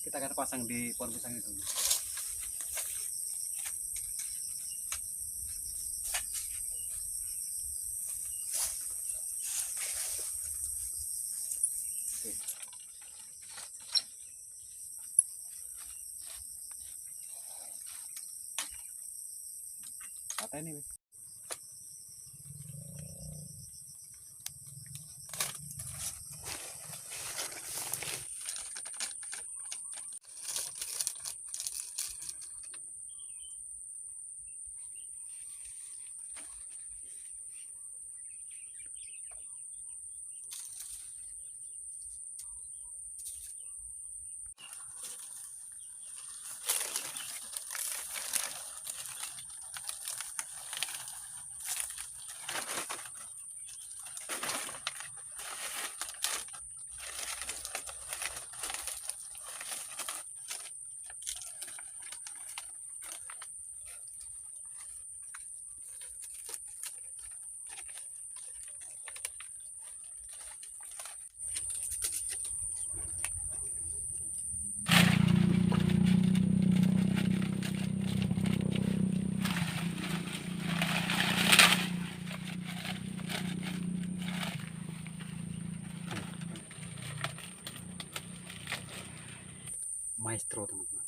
kita akan pasang di pohon pisang itu. Oke. Apa ini? Maestro, teman-teman.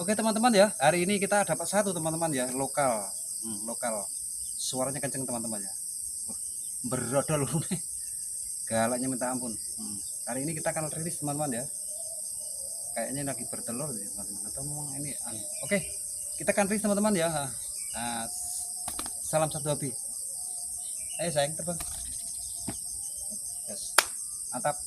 Oke teman-teman ya, hari ini kita dapat satu teman-teman ya, lokal. Lokal. Suaranya kenceng teman-teman ya. Berodol nih. Galaknya minta ampun. Hari ini kita akan rilis teman-teman ya. Kayaknya lagi bertelur deh teman-teman. Atau memang ini Oke, kita akan rilis teman-teman ya. Nah, salam satu hobi. Ayo sayang terbang. Yes. Mantap.